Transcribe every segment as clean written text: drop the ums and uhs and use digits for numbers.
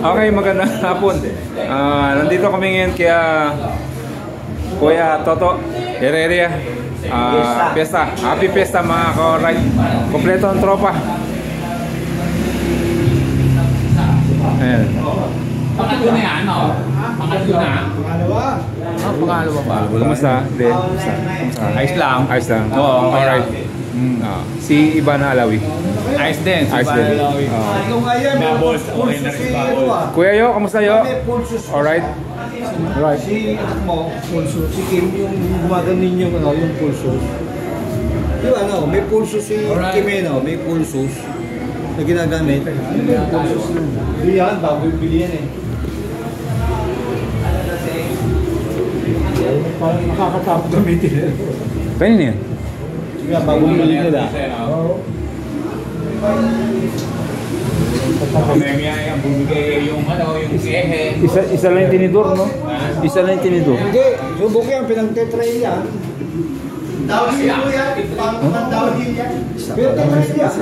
Okay, magandang hapon. Nandito kami ngayon kaya Kuya Toto Herrera. Fiesta. Happy Fiesta mga ka-ride. Kompleto ang tropa. Ayan. Pangatlo na yan, no? Pangatlo na. Pangalawa pa. Kumusta? Ayos lang. Ayos lang. Oo, alright. Si Ivan Alawi. Ayos din. Ayos din. Kuya Yo, kamusta Yo? Alright. Alright. Si pulso, si Kim, yung gumaganin yung pulso. Di ba may pulso si Kim may pulsos na ginagamit. Bili yan, bago yung bili yan Parang nakakatapos gamitin Pwede niya? Sige, bago yung bili nila. Yung bumigay yung kehe. Isa lang yung tinidor, no? Isa lang yung tinidor. Hindi, subok yan, pinagtetry yan. Downhill po yan, pan-downhill yan.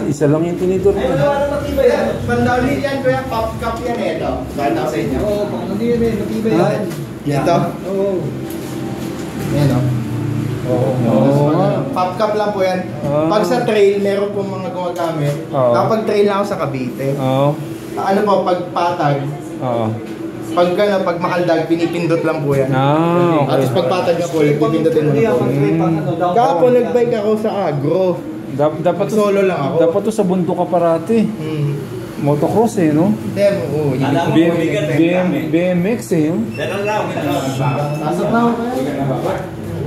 Isa lang yung tinidor. Matibay yan, pan-downhill yan, kaya pop-cup yan ito. Kahit ako sa inyo. Oo, matibay yan. Ito? Oo. Yan pop-cup lang po yan. Pag sa trail, meron po mga gumagamit. Kapag trail lang ako sa Cavite. Ano po, pag patag. Pag makaldag, pinipindot lang po yan. Okay. At pag patag na po, pipindutin mo na po. Kapag nag-bike ako sa agro. Dapat solo lang ako. Dapat to sa bundok ka parati. Motocross no? BMX no?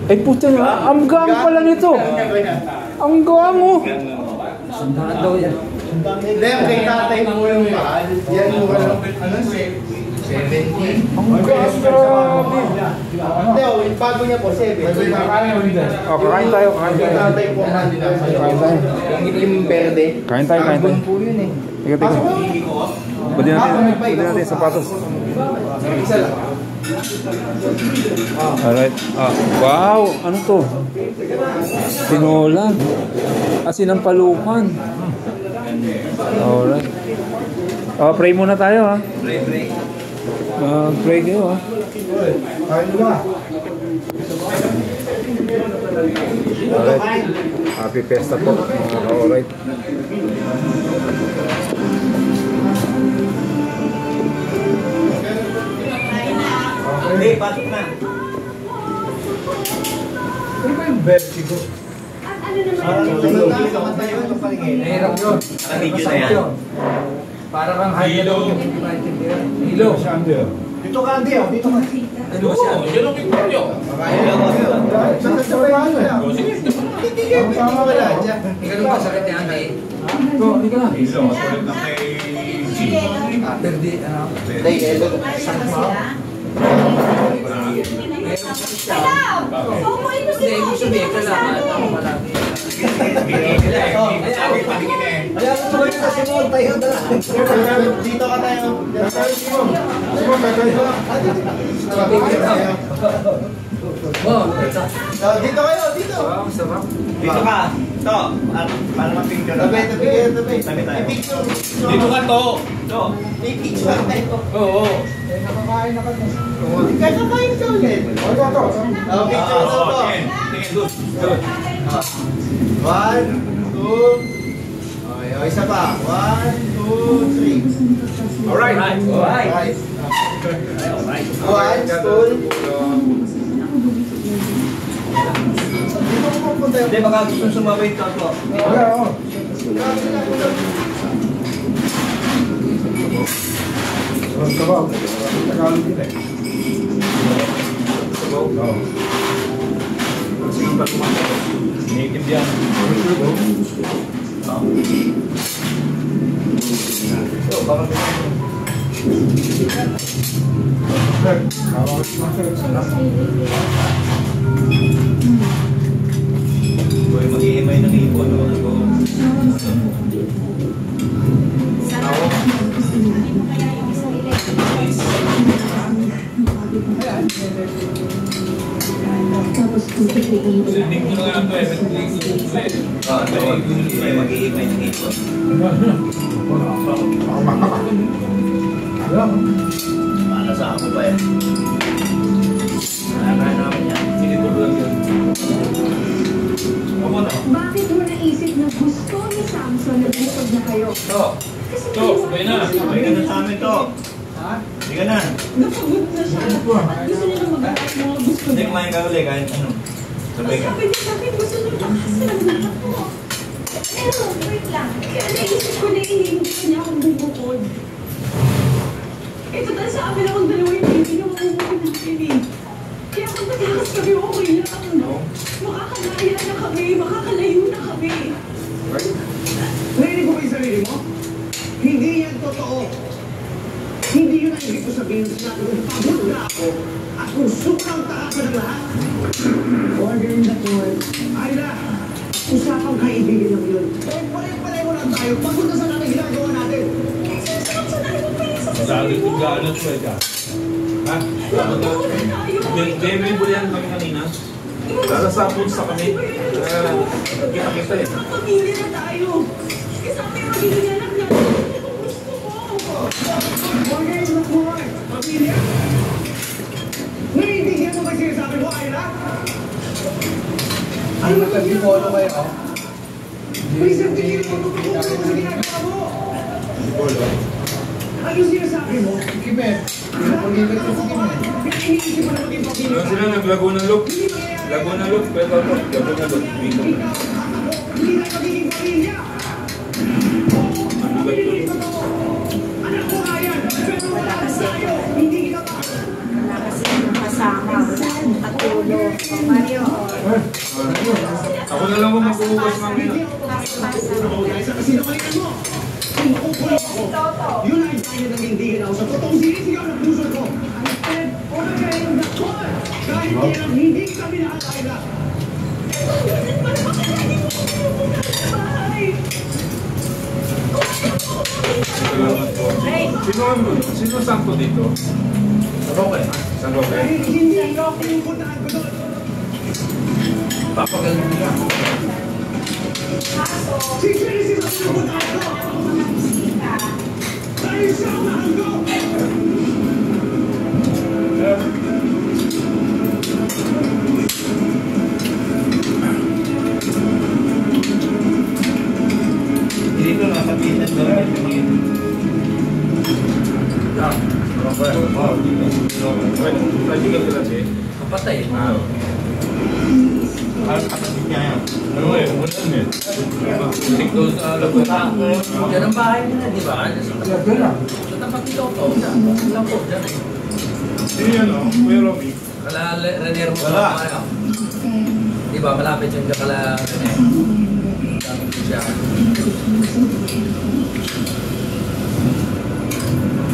Ay puta na, ang gaang pala nito. Ang gaang Sandaan daw yan. Hindi, kay tatay mo yung mahal. Yan mo ano? 70? Ang gaang grabe. Hindi, yung bago niya po, 7. Kain tayo. Yung tatay po, yung verde. Kain tayo. Carbon po yun Teka. Pwede natin sapatos. Isa lang. Alright. Wow, ano to? Tinola. Sinampalukan. Alright. Pray muna tayo ha. Pray kayo ha. Alright. Happy Fiesta po mga ka-alright. Hey, pasok na. Ano ba yung vertigo? Nahirap yun. Para kang hilo. Hilo. Dito ka, Andy. Dito ka. Ano siya? Yun ang picture nyo. Ganun ba sakit ni Andy? Ito, hindi ka na. Hilo, sulit na kay G. Perdi, Sakit mo? Hindi, ibig sabihin, kailangan ako malaki. Kaya ko tuloy na si Mon, tayo na lang. Dito ka tayo. Dito kayo, dito. Sarap. Dito ka. Ito. Para mapicture. Tabi tayo. Dito ka to. May picture tayo. Oo. Nakakain na kami. Kakain ka ulit. Picture na to. Tingin. One, two. Okay, isa pa. 1, 2, 3. Alright. Alright. One, stool. Hindi, baka gusto sumabay ito ako. Native yan. Mag-iimay ng ipon. Link ko na lang to Mag-iimay ng ipon. Para sa ako ba eh. Kaya namin yan. Sinitulang yan. Bakit mo naisip na gusto ni Samson na busog na kayo? Bay na. May ganun sa amin to. Hindi ka na. Napagod na siya. At gusto niya na mag-aat mga gusto Hindi niya. kumain ka ulit kahit ano. Sabay ka. Sabi niya sa akin, gusto niya kasi nagulak ko. Pero, wait lang. Kaya naisip ko na hindi niya akong bubukod. Ito dahil sa amin akong dalawa hindi niya mabubukod natin eh. Kaya kung nagkakas kami, okay lang. Makakalaya na kami, makakalayo na kami. Narinig mo ba yung sarili mo? Hindi yan totoo. Hindi yun ang ibig ko sabihin sa natin kung pagod na ako at kung sobrang taka ng lahat. Order in the court. Ay na, usapang kaibigan lang yun. Eh, pare-pareho lang tayo. Pagod na sa namin ginagawa natin. Sa namin mo pinisa sa Sabi sarili ko mo. gano'n siya ka. Ha? Bebe mo yan kami kanina. Para sa punsa kami. Kita-kita eh. Pamilya na tayo. Kasama yung magiging anak natin. Ito gusto ko. Order in the court. Pamilya. Naiintindihan mo ba sinasabi mo, Ayla? Ano nagkabipolo kayo? May certificate mo tutulong sa ginagawa mo. Ano sinasabi mo? Kimet. Pinapagigit ko sa Kimet. Iniisip mo na maging pamilya Doon sila naglago ng loop. Lago ng loop. Pwede ako. Lago ng loop. Hindi na magiging pamilya. Pamilya ito to. Anak ko nga yan. Pero wala ka tayo. Hindi kita pa. Wala kasi yung kasama, at tulo. O Mario, Ako na lang kung mag-uubos mamaya. Dahil sa kasinungalingan mo. Kung makukulo ako, yun ay dahil nang hindi ako sa totoong sinisigaw ng puso ko. I said, order in the court. Kahit kailang hindi kami nakakaya. Salamat po. Sino ang Sino santo dito? Roque. San Roque? Dahil hindi ako pinupuntahan ko doon. Papagaling niya. Si Genesis ang pinupuntahan ko. Dahil siya ang mahal ko. Dito nasa business na rin. Kaibigan ko lang siya. Kapatay. Parang kapatid niya yan. Ano eh? Umulan eh. Hindi ko sa lagutan. Yan ang bahay nila, di ba? Sa tapat ni Toto. Lang po, dyan eh. Sino yan o? Kuya Romy? Kala Renier mo. Wala. Di ba? Malapit yung kala Renier. Malapit ko siya.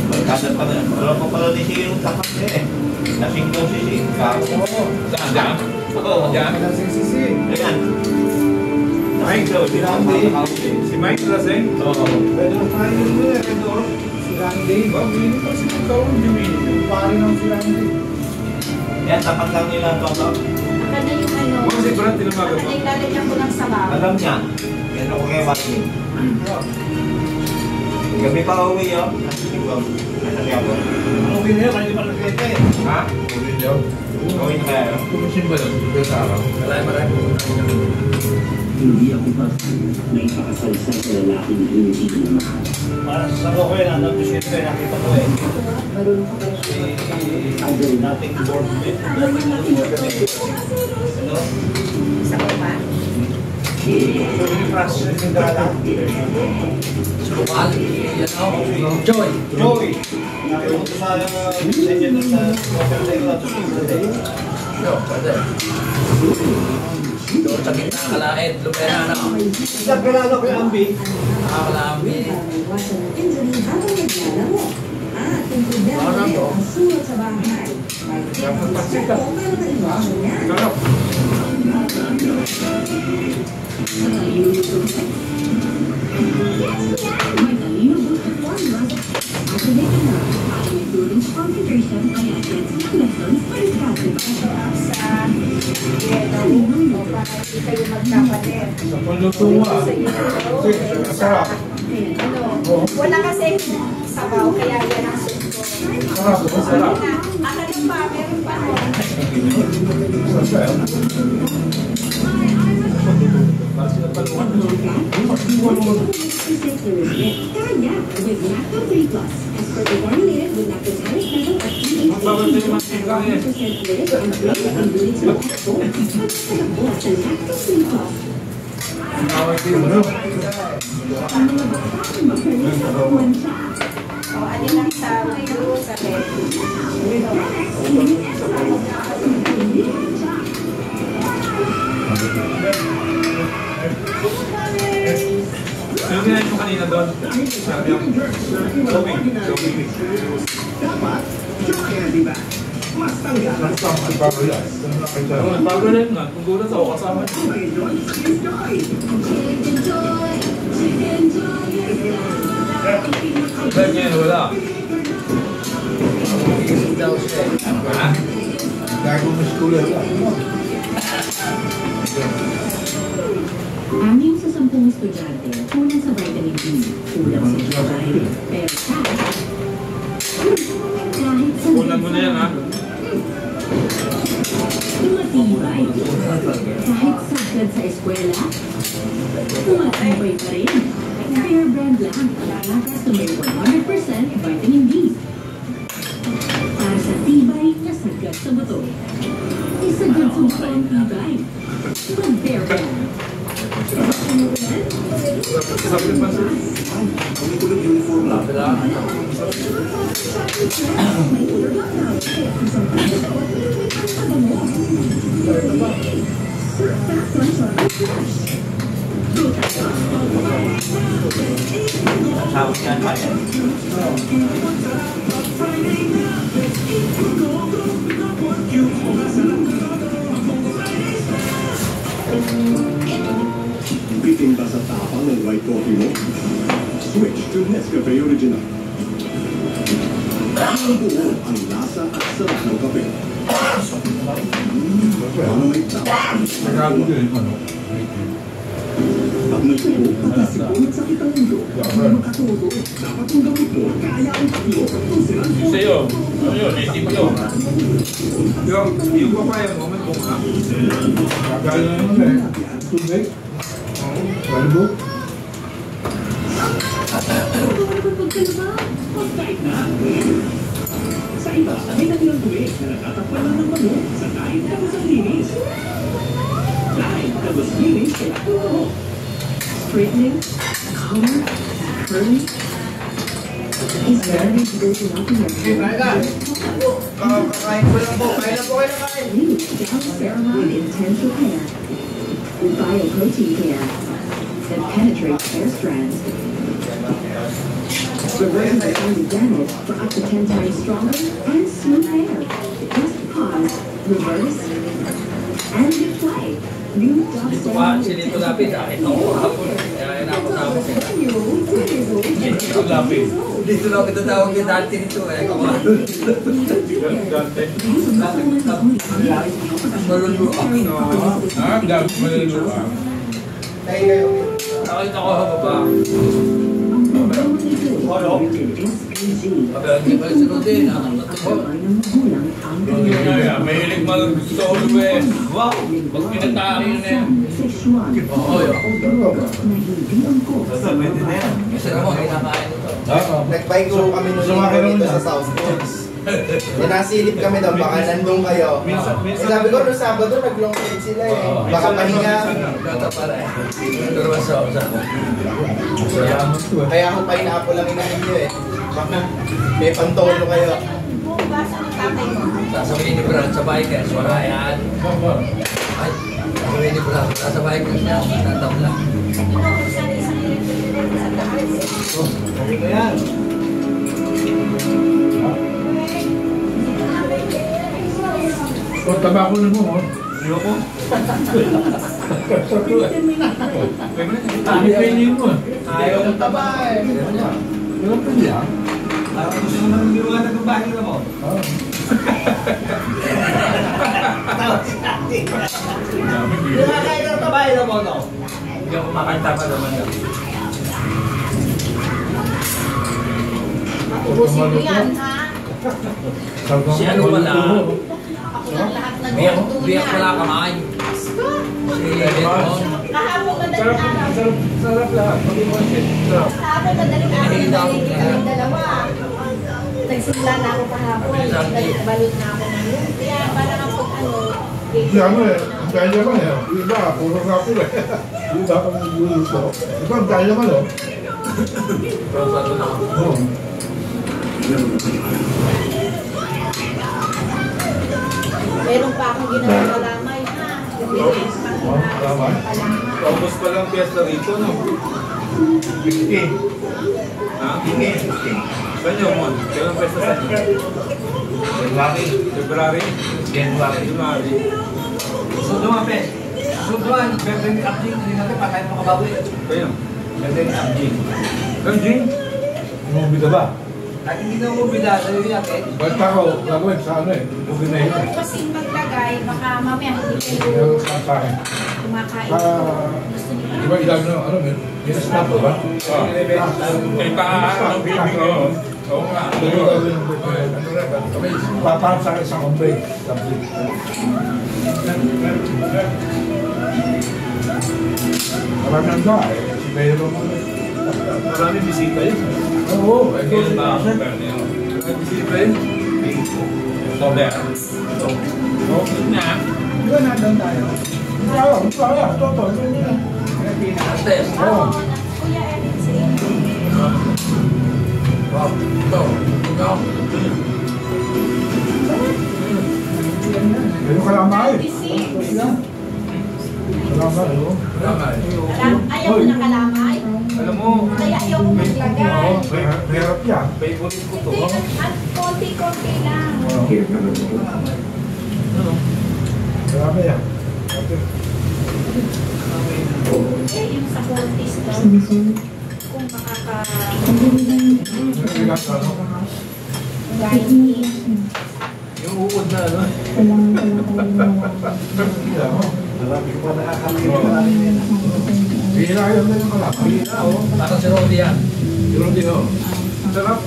Pagkasal pa na. Wala pa pala di siya yung tapat niya eh. Lasing daw siya siya. Saan dyan? Oo. Dyan? Ayan. Mike daw. Si Mike Laseng? Oo. Pwede mo kain mo eh, Redo. Si Randy. Ba? Hindi pa sino ikaw ang dimini. Pari ng si Randy. Yan, tapat lang nila ang Toto. baka na yung ano, Mga si Brad, tinawagan baka mo. na ilalagyan ko ng sabaw. Alam niya. Yan ako kay Martin. Gabi pa uwi yun. Okay na yun, kahit di pa nagkita eh. Ha? Uwi yun. Uwi na kaya yun. Kumusin ba yun? Ito sa araw. Marami. Hindi ako basta may pakasal sa lalaking hindi ko mahal. Para sa ko yun, ano to siya ito, nakita ko eh. Si dating board mate. Ano? Isa ko pa? So, yung process yung dala. Sumali, yan ako. Joy. Joey! Nakita ko sa messenger doon sa social media. Yo, pwede. Doon sa gitna, kalaed, lumera na. Nagkalala ko yung ambi. Nakakalami. Iwasan ng injury habang naglalaro. At kung problema rin ang sulat sa bahay. Dapat pagsika. Kung meron na iwasan yan. Ano? Hindi kayo magkapalit. Sa paluto ah. Masarap. Wala kasi sabaw, kaya yan ang Masarap. Masarap. Ano pa? Meron pa. O, alin lang sa ulo, sa Ano ginahin mo kanina doon? Sabi yung jogging. Dapat, Candy ba? Mas tanggal. Bago rin nga. Kung gulat ako kasama. Ba't ngayon wala? Daw siya. Gago mo school yan. Anim sa 10 estudyante, kulang sa vitamin D, kulang sa gabay, pero kahit sa Kunan mo na yan ha. tumatibay, kahit sagad sa eskwela, tumatibay pa rin. Bear Brand lang, lalakas na may 100% vitamin D. Para sa tibay na sagad sa buto. Isagad sa buto ang tibay. Mag-Bear Brand. Bitin ba sa tapang ng white coffee mo? Switch to Nescafe Original. Ang buo ang lasa at sarap ng kape. Ano may tapang? Pag nagsubo, nagsipunod sa kitang mundo. Makatuto, dapat yung gamit mo, kaya ang tatlo. Sa'yo. Ayun, native yun. Yung papaya mo, may bunga. Kagaya na naman eh. Tubig. Kalbo. Pag-type na. Sa iba, may natilang tubig na natatakpan lang ng mano sa kahit kabasang linis. Kahit kabasang linis, kaya ito. Straightening, color, curling, is very good enough in your hair. Kakain ko lang po. Kain lang po kayo na kain. New Dow Ceramide Intense Repair. Bioprotein hair that penetrates hair strands. Reverses early damage for up to 10 times stronger and smooth hair. Just pause, reverse, and replay. New Dow Dito pa, Ceramide sinito lapit. Ito ako hapon. Kaya nakasama siya. Dito lapit. Dito lang kita tawag yung dati nito eh. Maluluang. Ah, gab, maluluang. Nakita ko ako ba? Sabi, hindi pala sunod din. Mahilig mag-solo eh. Wow! Pag pinatari yun eh. Oo, yun. Kasi naman, kinakain ito. Nag-bike ko kami nung dito sa South Coast. Nasilip kami daw, baka nandun kayo. Sabi ko, nung Sabado, nag-long ride sila eh. Baka pahinga. Gata pala eh. Pero masarap sa ako. Kaya ako pineapple lang inahin nyo eh. Baka may pantolo kayo. Buong basa ng tatay mo. Sasabihin ni Brad sa bikers, wala yan. Ay, sasabihin ni Brad, sa bikers niya, tatabla. Inuusan isang litre sa taas. Sabi ko yan. O, tabako na mo, oh. Ayoko. Pili mo. Ayaw ng taba eh. Ayoko pa niya. Gusto mo naman biruan na kung bakit mo? Nakakain ng taba eh mo, no? Hindi ako makanta pa naman yan. Ubusin ko yan, ha? Si ano pala? Ako lang lahat ng Biyak pala kamay. Si Edmond. Kahapon madaling araw. Sarap lahat. Kahapon madaling araw. Kami dalawa. Nagsimula na ako kahapon. Balot na ako ng lumpia. Parang ako Hindi ano eh. Ang kaya naman eh. Iba, puro rapid eh. Iba pang nagluluto. Ito ang kaya naman eh. Meron pa akong ginawang kalamay ha. Kalamay? Paubos pa lang piyesta rito, no? 50. Ha? 50. Saan yun, Mon? Kailan piyesta sa inyo? February? January. Sundo nga, Pe. Sundo nga, Beverly Abjing. Hindi natin patayin mga baboy. Kayo? Beverly Abjing. Jing? Umubi ka ba? Kahit hindi na umubida, sarili natin. Basta ako, gagawin sa ano eh. Umubi na yun. Huwag kasing maglagay. Baka mamaya hindi kayo Yung sa akin. kumakain. Gusto niyo Di ba ilang na, ano, may na-snap ba? May paano baby ko? Oo nga. Paparap sa akin sa kumbay. Marami ang doa eh. Si Pedro mo. Maraming bisita yun. Oo. Kailan ba ang maraming bisita yun? October. Okay na. Di ba nandun tayo? Kaya. Toto. Test. Oo. Kuya Erin, sige. Wow. Ito. Ito. Ayun kalamay. Kalamay, oo. Ayaw mo ng kalamay? Alam mo, Kaya ayaw mo maglagay. Mahirap yan. favorite ko to. Hindi, at konti-konti lang. Kalamay yan. Eh, yung sa kontis daw, kung makaka... Guys, Yung uod na ano. Marami ko pa nakakalimutan. Bihira yun na yung kalamay. Bihira, oo. Parang si Rodi yan. Yun din, oo. Sarap.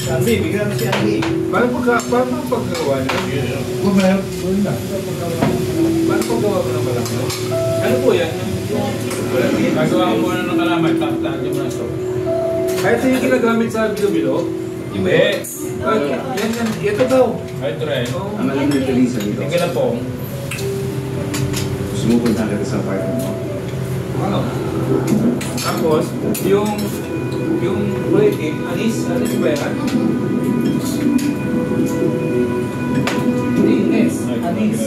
Andy, bigyan na si Andy. Paano paggawa niyo? Kung mahirap, gawin na. Paano paggawa ko ng kalamay? Ano po yan? Gagawa ko muna ng kalamay, tapos mo na ito. Kahit yung ginagamit sa bilo-bilo? Hindi. Yan. Ito daw. Ito rin. Ang alam ni Teresa dito. Tingnan na po. Sumupunta ka sa apartment mo. Ano? Tapos, yung plating, anis ba yan? Anis. Anis.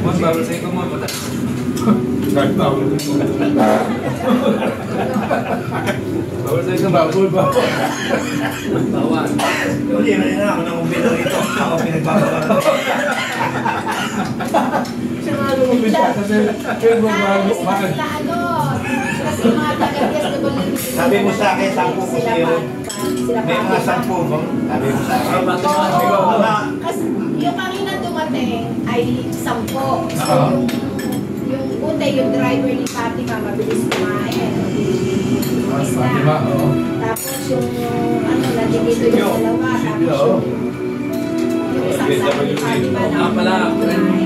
Mas bago sa'yo ka mga mata. Kahit na ako. Bago sa'yo ka Babol ba? Bawal. Hindi na ako nang umbito rito. Ako pinagbabago. Siya nga nung umpisa. Kasi yung bago kumain. Kasi mga taga-guest na tuloy. Sabi mo sa akin, 10 ko sa'yo. May mga 10 mo. Sabi mo sa akin. Kasi yung kanina dumating ay 10. Yung ute, yung driver ni Fatima, mabilis kumain. Fatima, oo. Tapos yung nandito yung dalawa. Tapos yung isang sa ni Fatima na. Pala, friend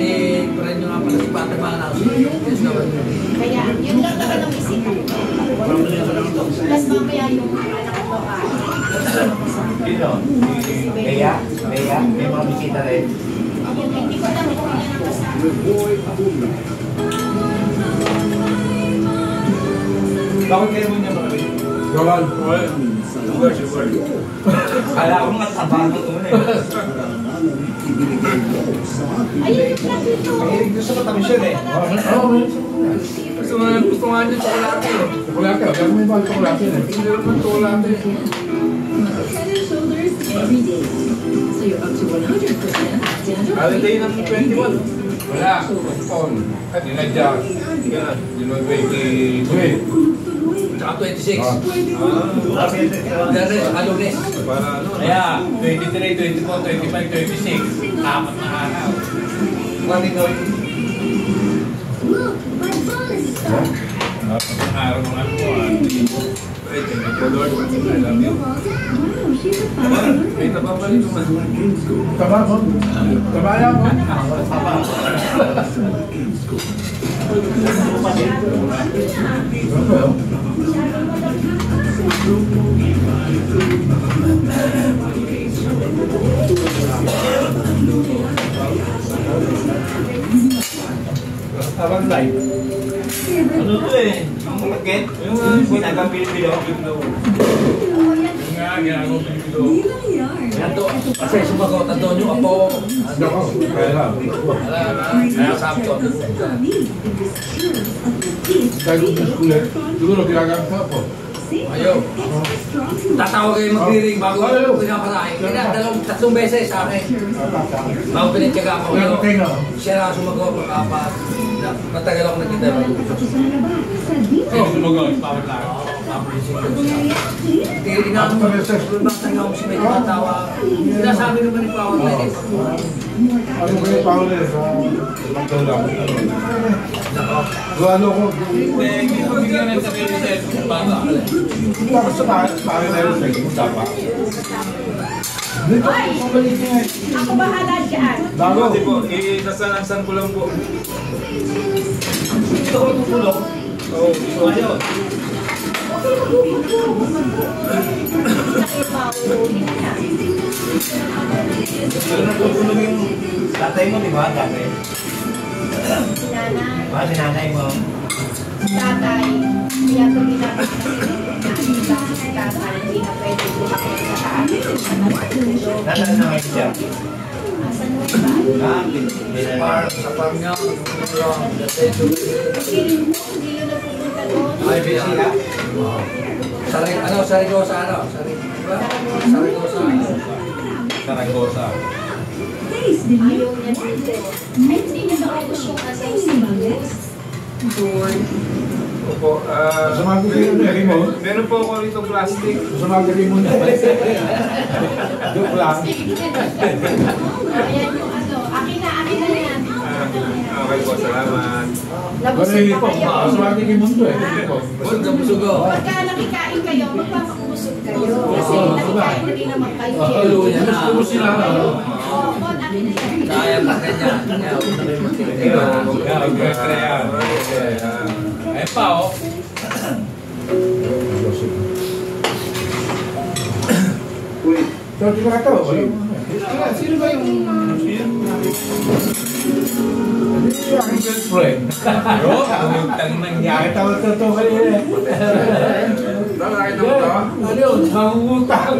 nyo nga pala si Fatima na. Kaya yun lang naman ang bisita ko. Plus mamaya yung anak ko Dito. Bea, may mga bisita rin. hindi ko alam kung yan ang kasama. Bakit kayo mo niya mga Yolan. Sugar. Kala ko nga taba ng una eh. Ayun yung plug nito. Mahilig doon sa matamis yun eh. Oo, Gusto nga niya chocolate. chocolate. Kaya may mahal chocolate eh. Hindi naman chocolate. Head and shoulders every day. So you're up to 100% dandruff. Holiday ng 21. Wala. Phone. At dinadya. Dinadya. Dinadya. tsaka 26. Dahil sa Lunes. Para ano? Kaya, 23, 24, 25, 26. Apat na araw. Maraming gawin. Look, my ball is stuck. Apat na araw ng ano ko. Thank you, Lord. I love you. Wow, she's a fast May napapalik mo. Tama ko. Tama yan mo. Abang live. Ano to eh? Ang magket? Yung binagang Pilipino. Yung nga, ginagawa ko yung video. Yan to. Kasi sumagot ang doon yung apo. Ako. Kaya Kaya sabi ko. tayo sa school eh. Siguro ginagamit ko po. Ayaw. Tatawag kayo mag-hearing bago ako pinaparahin. Kaya tatlong beses sa akin. Bago pinityaga ako. Siya na sumagot pagkapat. Matagal ako nakita yung Oh, sumagot. Bawat lang. Tingnan mo. Batang ako si Medyo matawa. Sinasabi naman ni Pao Menes. Ano ba yung Paolo eh? Sa lang. Ano ko? Hindi ko bigyan ng sarili sa ito. Bata. Tapos sa pare na yun sa ito. Tapa. Dito Hoy! sa balik niya eh. Ako bahala dyan. Bago. Hindi po. Isasansan ko lang po. Ito ko tutulog. Oo. Ayun. Pero natutulog yung tatay mo, di ba? Tatay. Sinanay. Si nanay mo. Tatay. Kaya ito ginagawa si tatay. Hindi na pwede bumakit sa taas. Nasaan na ngayon siya? Asan mo ba? Sa pamilya. Hindi yun napupunta doon. Ay, Bessia. Sarigosa. Saragosa. Ayaw niya dito. Ay, hindi niya naubos yung asay. Opo. Sa mga gusto yung remote. Meron po ako rito plastic. Sa mga remote na. Joke lang. Ayan yung ano. Akin na yan. Okay po, salamat. Nabusog pa kayo. Sa mga remote to eh. Busog ako. Pagka nakikain kayo, magpapakubusog kayo. Kasi nakikain na rin naman kayo. Hallelujah na. Gusto sila. Oo, kon, akin na yan. Kaya pa kanya. Ay pa, oh. So, di ba ito? Sino ba yung... Yung aking girlfriend. Bro, ang tang nangyari. Nakita ko ito kanina eh. Nakakita mo ito? Ano yun? Hangutang.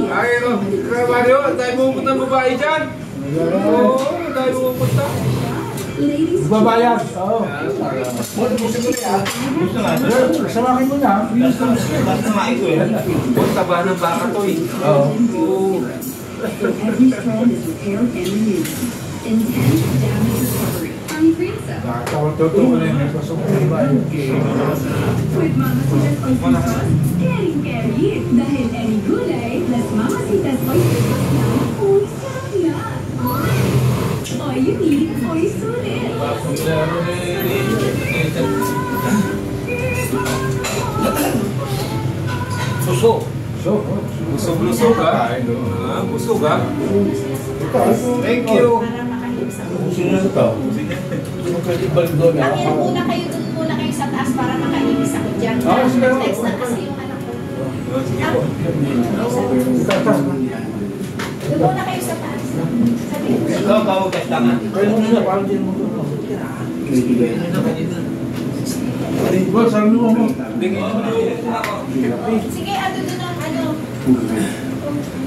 Ay, ano? Mario, tayo pupunta ng babae dyan. Oo, tayo pupunta. Babayad. Oo. Samakin mo na. Basta maiko eh. Punta ba ng baka to eh? Oo. Every strand is repaired and renewed. Intense damage recovery. Armfrisa. Nakita ko ito kanina. May pasok ko yung bayo. With Mamacita's Oyster Sauce, carry. Dahil any gulay, plus Mamacita's Oyster Sauce na, uy, sarap yan. All you need, oyster ulit. Suso. Busog-lusog ha? Busog ha? Thank you. Sino ito? Bakit muna kayo dun muna kayo sa taas para makainis ako dyan. Sige. Next na kasi yung anak ko. Doon muna kayo sa taas. Sabihin mo. Ikaw, bawagas lang ah. Kaya mo na, parang din mo ito. Well, sabi mo mo. Sige, ano doon ang ano.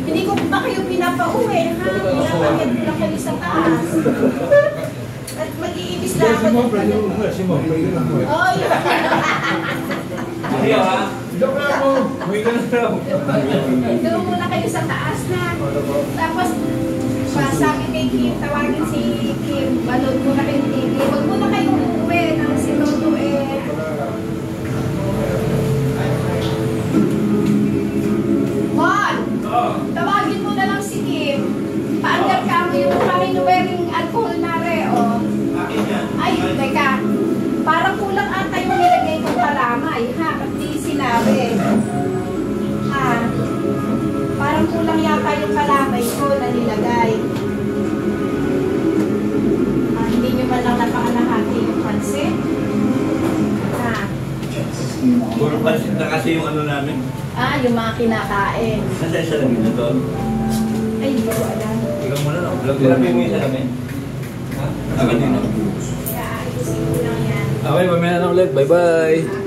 Hindi ko ba kayo pinapauwi, ha? Pinapakit ko lang kayo sa taas. At mag-iibis na ako. Oh, yun. Ayaw ha? Joke lang mo. May ganun lang. Doon muna kayo sa taas na. Tapos, sabi kay Kim, tawagin si Kim, balon muna kayong TV. Huwag muna kayong uuwi. Nang si Toto Tawagin mo na lang si Kim. Paandar ka mo yung wearing alcohol na re, oh. Ay, teka. Parang kulang ata yung nilagay kong kalamay, ha? Ba't di sinabi? Ha? Parang kulang yata yung kalamay ko na nilagay. Hindi nyo man lang napakalahati yung pansit. Ha? Puro pansit na kasi yung ano namin. Yung mga kinakain. Nasa isa lang yun doon. Ay, hindi ko alam. Ikaw muna lang. Grabe mo yung isa namin. Ha? Agad din ako. Kaya ayusin ko lang yan. Okay, mamaya na ulit. Bye-bye.